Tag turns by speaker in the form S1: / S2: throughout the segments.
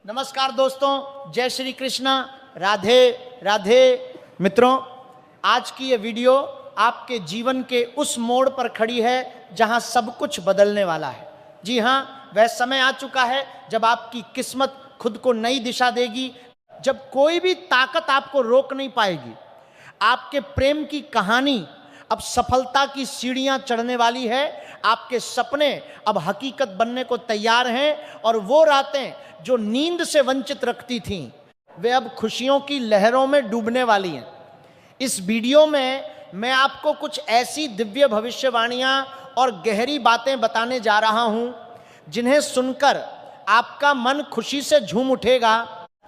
S1: नमस्कार दोस्तों, जय श्री कृष्णा, राधे राधे। मित्रों, आज की ये वीडियो आपके जीवन के उस मोड़ पर खड़ी है जहां सब कुछ बदलने वाला है। जी हाँ, वह समय आ चुका है जब आपकी किस्मत खुद को नई दिशा देगी, जब कोई भी ताकत आपको रोक नहीं पाएगी। आपके प्रेम की कहानी अब सफलता की सीढ़ियां चढ़ने वाली है। आपके सपने अब हकीकत बनने को तैयार हैं और वो रातें जो नींद से वंचित रखती थीं, वे अब खुशियों की लहरों में डूबने वाली हैं। इस वीडियो में मैं आपको कुछ ऐसी दिव्य भविष्यवाणियां और गहरी बातें बताने जा रहा हूं जिन्हें सुनकर आपका मन खुशी से झूम उठेगा।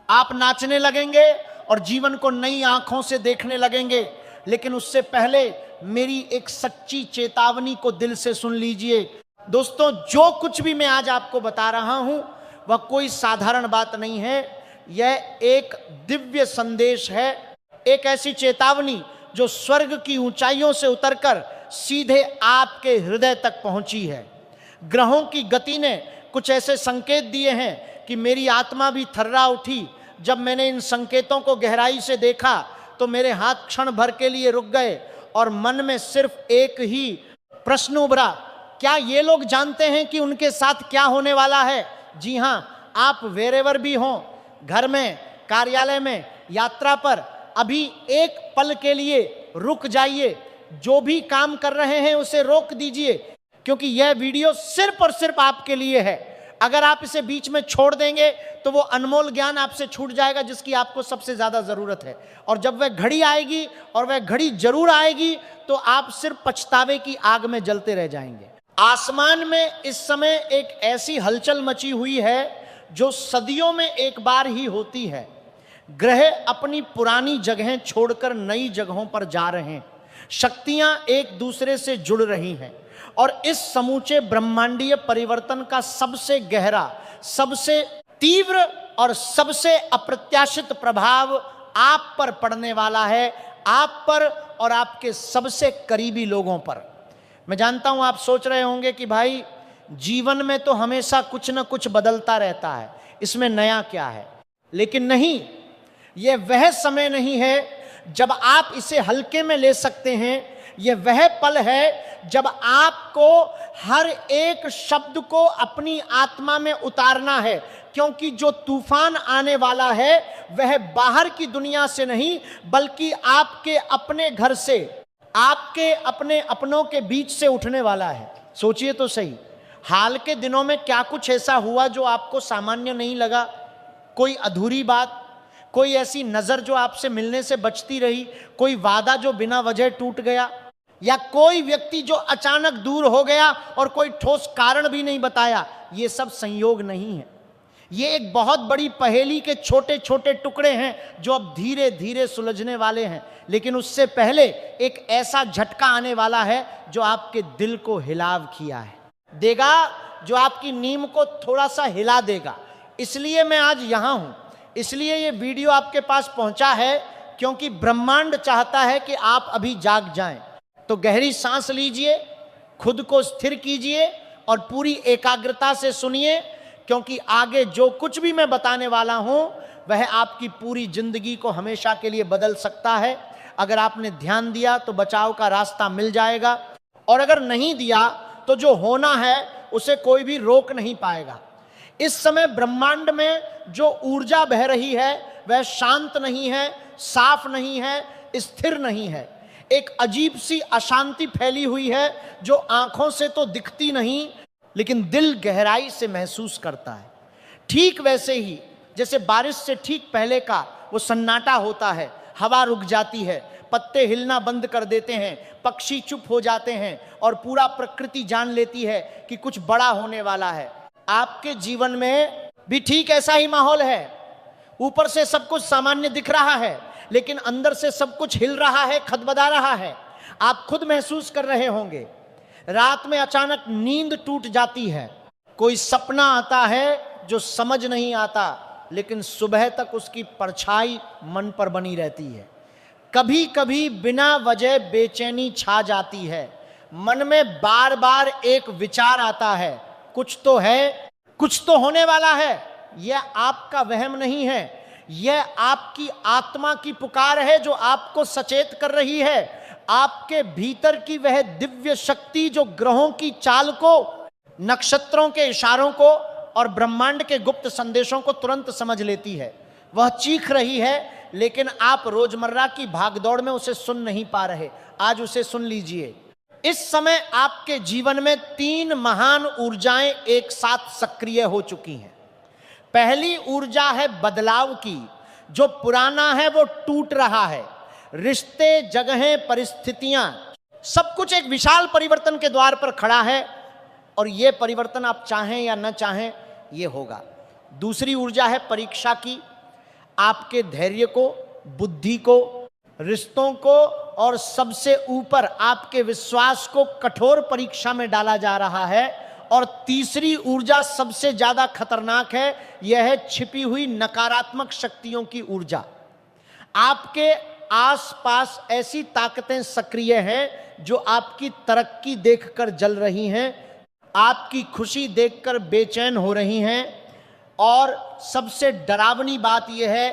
S1: आप नाचने लगेंगे और जीवन को नई आंखों से देखने लगेंगे। लेकिन उससे पहले मेरी एक सच्ची चेतावनी को दिल से सुन लीजिए। दोस्तों, जो कुछ भी मैं आज आपको बता रहा हूं वह कोई साधारण बात नहीं है। यह एक दिव्य संदेश है, एक ऐसी चेतावनी जो स्वर्ग की ऊंचाइयों से उतरकर सीधे आपके हृदय तक पहुंची है। ग्रहों की गति ने कुछ ऐसे संकेत दिए हैं कि मेरी आत्मा भी थर्रा उठी। जब मैंने इन संकेतों को गहराई से देखा तो मेरे हाथ क्षण भर के लिए रुक गए और मन में सिर्फ एक ही प्रश्न उभरा, क्या ये लोग जानते हैं कि उनके साथ क्या होने वाला है? जी हाँ, आप वेरेवर भी हों, घर में, कार्यालय में, यात्रा पर, अभी एक पल के लिए रुक जाइए। जो भी काम कर रहे हैं उसे रोक दीजिए, क्योंकि यह वीडियो सिर्फ और सिर्फ आपके लिए है। अगर आप इसे बीच में छोड़ देंगे तो वो अनमोल ज्ञान आपसे छूट जाएगा जिसकी आपको सबसे ज्यादा जरूरत है। और जब वह घड़ी आएगी, और वह घड़ी जरूर आएगी, तो आप सिर्फ पछतावे की आग में जलते रह जाएंगे। आसमान में इस समय एक ऐसी हलचल मची हुई है जो सदियों में एक बार ही होती है। ग्रह अपनी पुरानी जगहें छोड़कर नई जगहों पर जा रहे हैं। शक्तियां एक दूसरे से जुड़ रही हैं और इस समूचे ब्रह्मांडीय परिवर्तन का सबसे गहरा, सबसे तीव्र और सबसे अप्रत्याशित प्रभाव आप पर पड़ने वाला है, आप पर और आपके सबसे करीबी लोगों पर। मैं जानता हूं आप सोच रहे होंगे कि भाई, जीवन में तो हमेशा कुछ ना कुछ बदलता रहता है, इसमें नया क्या है? लेकिन नहीं, यह वह समय नहीं है जब आप इसे हल्के में ले सकते हैं। यह वह पल है जब आपको हर एक शब्द को अपनी आत्मा में उतारना है, क्योंकि जो तूफान आने वाला है वह बाहर की दुनिया से नहीं, बल्कि आपके अपने घर से, आपके अपने अपनों के बीच से उठने वाला है। सोचिए तो सही, हाल के दिनों में क्या कुछ ऐसा हुआ जो आपको सामान्य नहीं लगा? कोई अधूरी बात, कोई ऐसी नजर जो आपसे मिलने से बचती रही, कोई वादा जो बिना वजह टूट गया, या कोई व्यक्ति जो अचानक दूर हो गया और कोई ठोस कारण भी नहीं बताया। ये सब संयोग नहीं है, ये एक बहुत बड़ी पहेली के छोटे छोटे टुकड़े हैं जो अब धीरे धीरे सुलझने वाले हैं। लेकिन उससे पहले एक ऐसा झटका आने वाला है जो आपके दिल को हिलाव किया है, देगा, जो आपकी नींव को थोड़ा सा हिला देगा। इसलिए मैं आज यहां हूं, इसलिए ये वीडियो आपके पास पहुंचा है, क्योंकि ब्रह्मांड चाहता है कि आप अभी जाग जाएं। तो गहरी सांस लीजिए, खुद को स्थिर कीजिए और पूरी एकाग्रता से सुनिए, क्योंकि आगे जो कुछ भी मैं बताने वाला हूं वह आपकी पूरी जिंदगी को हमेशा के लिए बदल सकता है। अगर आपने ध्यान दिया तो बचाव का रास्ता मिल जाएगा, और अगर नहीं दिया तो जो होना है उसे कोई भी रोक नहीं पाएगा। इस समय ब्रह्मांड में जो ऊर्जा बह रही है वह शांत नहीं है, साफ नहीं है, स्थिर नहीं है। एक अजीब सी अशांति फैली हुई है जो आंखों से तो दिखती नहीं, लेकिन दिल गहराई से महसूस करता है। ठीक वैसे ही जैसे बारिश से ठीक पहले का वो सन्नाटा होता है, हवा रुक जाती है, पत्ते हिलना बंद कर देते हैं, पक्षी चुप हो जाते हैं और पूरा प्रकृति जान लेती है कि कुछ बड़ा होने वाला है। आपके जीवन में भी ठीक ऐसा ही माहौल है। ऊपर से सब कुछ सामान्य दिख रहा है, लेकिन अंदर से सब कुछ हिल रहा है, खदबदा रहा है। आप खुद महसूस कर रहे होंगे। रात में अचानक नींद टूट जाती है, कोई सपना आता है जो समझ नहीं आता, लेकिन सुबह तक उसकी परछाई मन पर बनी रहती है। कभी कभी बिना वजह बेचैनी छा जाती है, मन में बार बार एक विचार आता है, कुछ तो है, कुछ तो होने वाला है, यह आपका वहम नहीं है, यह आपकी आत्मा की पुकार है जो आपको सचेत कर रही है। आपके भीतर की वह दिव्य शक्ति जो ग्रहों की चाल को, नक्षत्रों के इशारों को और ब्रह्मांड के गुप्त संदेशों को तुरंत समझ लेती है, वह चीख रही है, लेकिन आप रोजमर्रा की भागदौड़ में उसे सुन नहीं पा रहे। आज उसे सुन लीजिए। इस समय आपके जीवन में 3 महान ऊर्जाएं एक साथ सक्रिय हो चुकी हैं। पहली ऊर्जा है बदलाव की, जो पुराना है वो टूट रहा है। रिश्ते, जगहें, परिस्थितियां, सब कुछ एक विशाल परिवर्तन के द्वार पर खड़ा है और यह परिवर्तन आप चाहें या न चाहें ये होगा। दूसरी ऊर्जा है परीक्षा की, आपके धैर्य को, बुद्धि को, रिश्तों को और सबसे ऊपर आपके विश्वास को कठोर परीक्षा में डाला जा रहा है। और तीसरी ऊर्जा सबसे ज्यादा खतरनाक है, यह है छिपी हुई नकारात्मक शक्तियों की ऊर्जा। आपके आसपास ऐसी ताकतें सक्रिय हैं जो आपकी तरक्की देखकर जल रही हैं, आपकी खुशी देखकर बेचैन हो रही हैं। और सबसे डरावनी बात यह है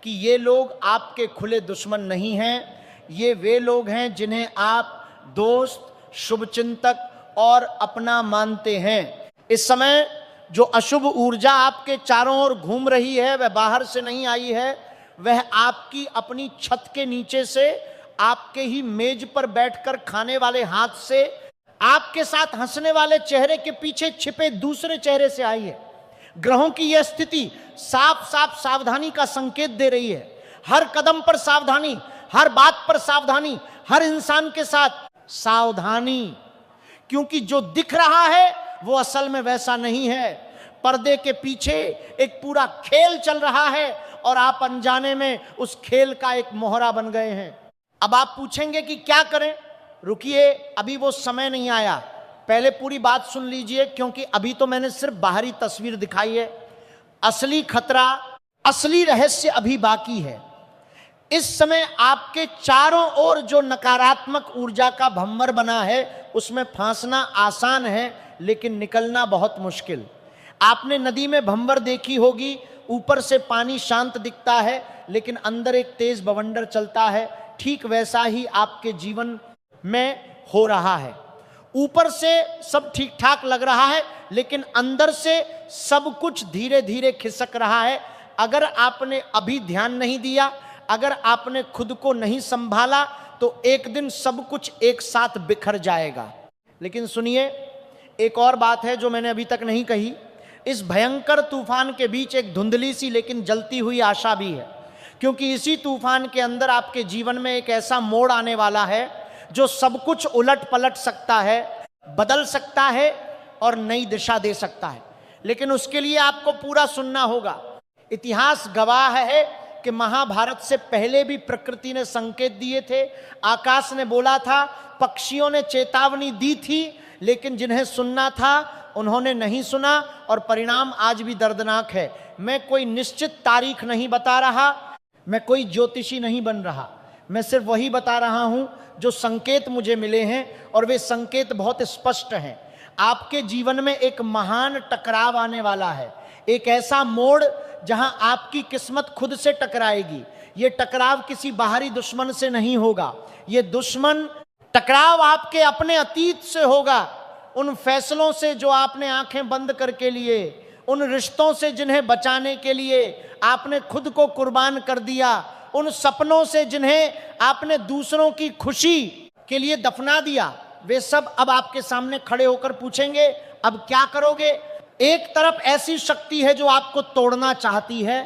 S1: कि ये लोग आपके खुले दुश्मन नहीं हैं, ये वे लोग हैं जिन्हें आप दोस्त, शुभचिंतक और अपना मानते हैं। इस समय जो अशुभ ऊर्जा आपके चारों ओर घूम रही है वह बाहर से नहीं आई है, वह आपकी अपनी छत के नीचे से, आपके ही मेज पर बैठकर खाने वाले हाथ से, आपके साथ हंसने वाले चेहरे के पीछे छिपे दूसरे चेहरे से आई है। ग्रहों की यह स्थिति साफ साफ सावधानी का संकेत दे रही है। हर कदम पर सावधानी, हर बात पर सावधानी, हर इंसान के साथ सावधानी, क्योंकि जो दिख रहा है वो असल में वैसा नहीं है। पर्दे के पीछे एक पूरा खेल चल रहा है और आप अनजाने में उस खेल का एक मोहरा बन गए हैं। अब आप पूछेंगे कि क्या करें? रुकिए, अभी वो समय नहीं आया, पहले पूरी बात सुन लीजिए, क्योंकि अभी तो मैंने सिर्फ बाहरी तस्वीर दिखाई है। असली खतरा, असली रहस्य अभी बाकी है। इस समय आपके चारों ओर जो नकारात्मक ऊर्जा का भंवर बना है उसमें फांसना आसान है, लेकिन निकलना बहुत मुश्किल। आपने नदी में भंवर देखी होगी, ऊपर से पानी शांत दिखता है लेकिन अंदर एक तेज बवंडर चलता है। ठीक वैसा ही आपके जीवन में हो रहा है। ऊपर से सब ठीक ठाक लग रहा है लेकिन अंदर से सब कुछ धीरे धीरे खिसक रहा है। अगर आपने अभी ध्यान नहीं दिया, अगर आपने खुद को नहीं संभाला तो एक दिन सब कुछ एक साथ बिखर जाएगा। लेकिन सुनिए, एक और बात है जो मैंने अभी तक नहीं कही। इस भयंकर तूफान के बीच एक धुंधली सी लेकिन जलती हुई आशा भी है, क्योंकि इसी तूफान के अंदर आपके जीवन में एक ऐसा मोड़ आने वाला है जो सब कुछ उलट पलट सकता है, बदल सकता है और नई दिशा दे सकता है। लेकिन उसके लिए आपको पूरा सुनना होगा। इतिहास गवाह है कि महाभारत से पहले भी प्रकृति ने संकेत दिए थे, आकाश ने बोला था, पक्षियों ने चेतावनी दी थी, लेकिन जिन्हें सुनना था उन्होंने नहीं सुना और परिणाम आज भी दर्दनाक है। मैं कोई निश्चित तारीख नहीं बता रहा, मैं कोई ज्योतिषी नहीं बन रहा, मैं सिर्फ वही बता रहा हूं जो संकेत मुझे मिले हैं और वे संकेत बहुत स्पष्ट हैं। आपके जीवन में एक महान टकराव आने वाला है, एक ऐसा मोड़ जहां आपकी किस्मत खुद से टकराएगी। ये टकराव किसी बाहरी दुश्मन से नहीं होगा, ये टकराव आपके अपने अतीत से होगा। उन फैसलों से जो आपने आंखें बंद करके लिए, उन रिश्तों से जिन्हें बचाने के लिए आपने खुद को कुर्बान कर दिया, उन सपनों से जिन्हें आपने दूसरों की खुशी के लिए दफना दिया, वे सब अब आपके सामने खड़े होकर पूछेंगे अब क्या करोगे। एक तरफ ऐसी शक्ति है जो आपको तोड़ना चाहती है,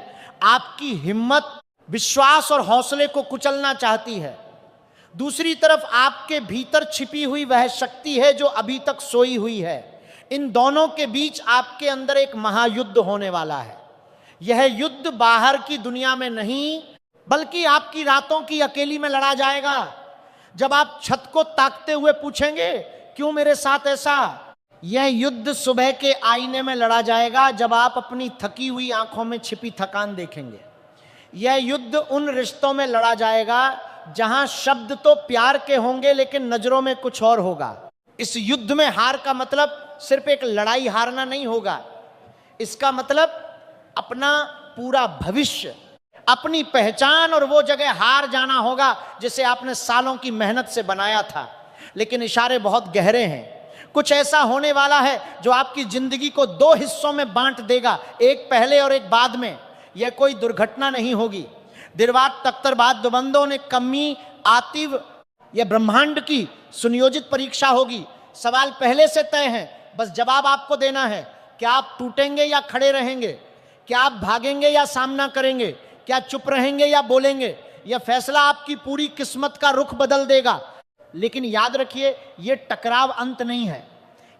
S1: आपकी हिम्मत, विश्वास और हौसले को कुचलना चाहती है। दूसरी तरफ आपके भीतर छिपी हुई वह शक्ति है जो अभी तक सोई हुई है। इन दोनों के बीच आपके अंदर एक महायुद्ध होने वाला है। यह युद्ध बाहर की दुनिया में नहीं बल्कि आपकी रातों की अकेली में लड़ा जाएगा। जब आप छत को ताकते हुए पूछेंगे क्यों मेरे साथ ऐसा, यह युद्ध सुबह के आईने में लड़ा जाएगा जब आप अपनी थकी हुई आंखों में छिपी थकान देखेंगे। यह युद्ध उन रिश्तों में लड़ा जाएगा जहां शब्द तो प्यार के होंगे लेकिन नजरों में कुछ और होगा। इस युद्ध में हार का मतलब सिर्फ एक लड़ाई हारना नहीं होगा, इसका मतलब अपना पूरा भविष्य, अपनी पहचान और वो जगह हार जाना होगा जिसे आपने सालों की मेहनत से बनाया था। लेकिन इशारे बहुत गहरे हैं। कुछ ऐसा होने वाला है जो आपकी जिंदगी को दो हिस्सों में बांट देगा, एक पहले और एक बाद में। यह कोई दुर्घटना नहीं होगी। दिरवात तख्तरबाद दुबंदों ने कमी आतिव, यह ब्रह्मांड की सुनियोजित परीक्षा होगी। सवाल पहले से तय है, बस जवाब आपको देना है। क्या आप टूटेंगे या खड़े रहेंगे? क्या आप भागेंगे या सामना करेंगे? क्या चुप रहेंगे या बोलेंगे? यह फैसला आपकी पूरी किस्मत का रुख बदल देगा। लेकिन याद रखिए, यह टकराव अंत नहीं है,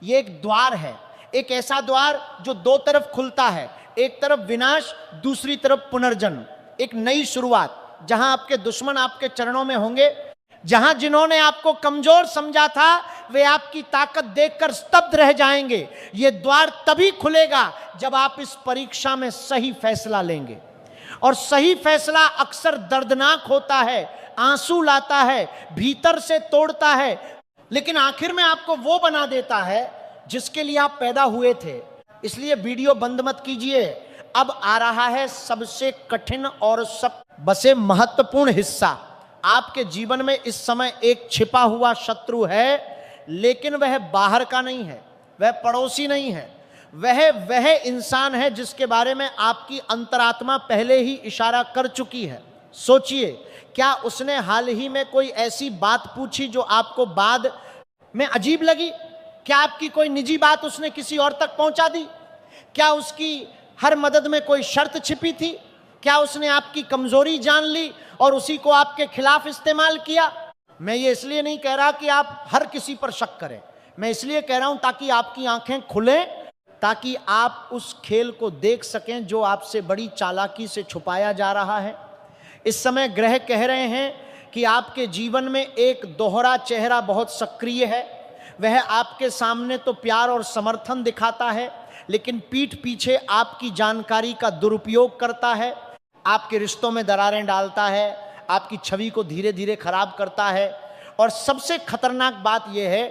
S1: यह एक द्वार है। एक ऐसा द्वार जो दो तरफ खुलता है, एक तरफ विनाश, दूसरी तरफ पुनर्जन्म। एक नई शुरुआत, जहां आपके दुश्मन आपके चरणों में होंगे, जहां जिन्होंने आपको कमजोर समझा था वे आपकी ताकत देखकर स्तब्ध रह जाएंगे। यह द्वार तभी खुलेगा जब आप इस परीक्षा में सही फैसला लेंगे। और सही फैसला अक्सर दर्दनाक होता है, आंसू लाता है, भीतर से तोड़ता है, लेकिन आखिर में आपको वो बना देता है जिसके लिए आप पैदा हुए थे। इसलिए वीडियो बंद मत कीजिए। अब आ रहा है सबसे कठिन और सबसे महत्वपूर्ण हिस्सा। आपके जीवन में इस समय एक छिपा हुआ शत्रु है, लेकिन वह बाहर का नहीं है, वह पड़ोसी नहीं है, वह इंसान है जिसके बारे में आपकी अंतरात्मा पहले ही इशारा कर चुकी है। सोचिए, क्या उसने हाल ही में कोई ऐसी बात पूछी जो आपको बाद में अजीब लगी? क्या आपकी कोई निजी बात उसने किसी और तक पहुंचा दी? क्या उसकी हर मदद में कोई शर्त छिपी थी? क्या उसने आपकी कमजोरी जान ली और उसी को आपके खिलाफ इस्तेमाल किया? मैं ये इसलिए नहीं कह रहा कि आप हर किसी पर शक करें, मैं इसलिए कह रहा हूं ताकि आपकी आंखें खुलें, ताकि आप उस खेल को देख सकें जो आपसे बड़ी चालाकी से छुपाया जा रहा है। इस समय ग्रह कह रहे हैं कि आपके जीवन में एक दोहरा चेहरा बहुत सक्रिय है। वह आपके सामने तो प्यार और समर्थन दिखाता है, लेकिन पीठ पीछे आपकी जानकारी का दुरुपयोग करता है, आपके रिश्तों में दरारें डालता है, आपकी छवि को धीरे धीरे खराब करता है। और सबसे खतरनाक बात यह है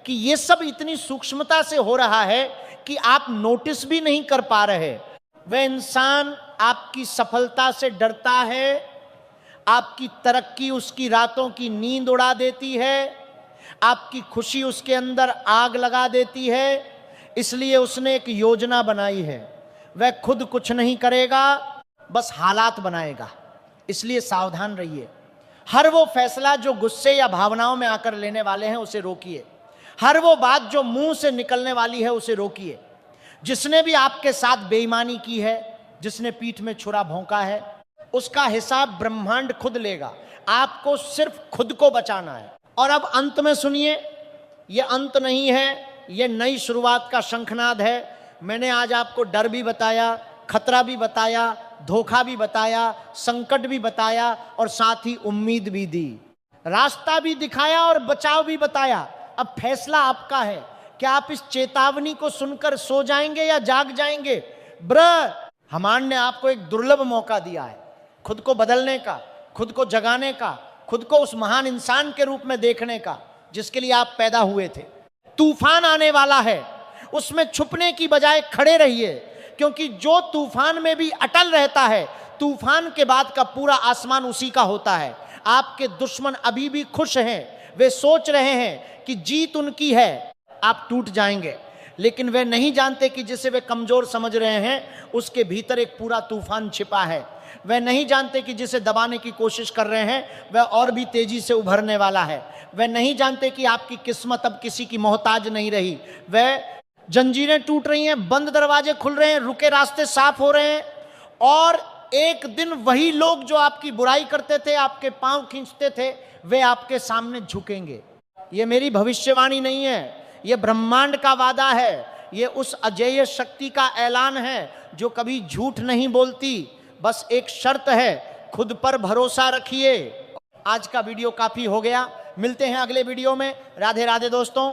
S1: कि यह सब इतनी सूक्ष्मता से हो रहा है कि आप नोटिस भी नहीं कर पा रहे। वह इंसान आपकी सफलता से डरता है, आपकी तरक्की उसकी रातों की नींद उड़ा देती है, आपकी खुशी उसके अंदर आग लगा देती है। इसलिए उसने एक योजना बनाई है। वह खुद कुछ नहीं करेगा, बस हालात बनाएगा। इसलिए सावधान रहिए। हर वो फैसला जो गुस्से या भावनाओं में आकर लेने वाले हैं उसे रोकिए। हर वो बात जो मुंह से निकलने वाली है उसे रोकिए। जिसने भी आपके साथ बेईमानी की है, जिसने पीठ में छुरा भोंका है, उसका हिसाब ब्रह्मांड खुद लेगा। आपको सिर्फ खुद को बचाना है। और अब अंत में सुनिए, यह अंत नहीं है, यह नई शुरुआत का शंखनाद है। मैंने आज आपको डर भी बताया, खतरा भी बताया, धोखा भी बताया, संकट भी बताया और साथ ही उम्मीद भी दी, रास्ता भी दिखाया और बचाव भी बताया। अब फैसला आपका है। क्या आप इस चेतावनी को सुनकर सो जाएंगे या जाग जाएंगे? हमान ने आपको एक दुर्लभ मौका दिया है खुद को बदलने का, खुद को जगाने का, खुद को उस महान इंसान के रूप में देखने का जिसके लिए आप पैदा हुए थे। तूफान आने वाला है, उसमें छुपने की बजाय खड़े रहिए, क्योंकि जो तूफान में भी अटल रहता है, तूफान के बाद का पूरा आसमान उसी का होता है। आपके दुश्मन अभी भी खुश हैं, वे सोच रहे हैं कि जीत उनकी है, आप टूट जाएंगे, लेकिन वे नहीं जानते कि जिसे वे कमजोर समझ रहे हैं उसके भीतर एक पूरा तूफान छिपा है। वे नहीं जानते कि जिसे दबाने की कोशिश कर रहे हैं वह और भी तेजी से उभरने वाला है। वे नहीं जानते कि आपकी किस्मत अब किसी की मोहताज नहीं रही। वह जंजीरें टूट रही हैं, बंद दरवाजे खुल रहे हैं, रुके रास्ते साफ हो रहे हैं, और एक दिन वही लोग जो आपकी बुराई करते थे, आपके पांव खींचते थे, वे आपके सामने झुकेंगे। ये मेरी भविष्यवाणी नहीं है, ये ब्रह्मांड का वादा है, ये उस अजेय शक्ति का ऐलान है जो कभी झूठ नहीं बोलती। बस एक शर्त है, खुद पर भरोसा रखिए। आज का वीडियो काफी हो गया, मिलते हैं अगले वीडियो में। राधे राधे दोस्तों।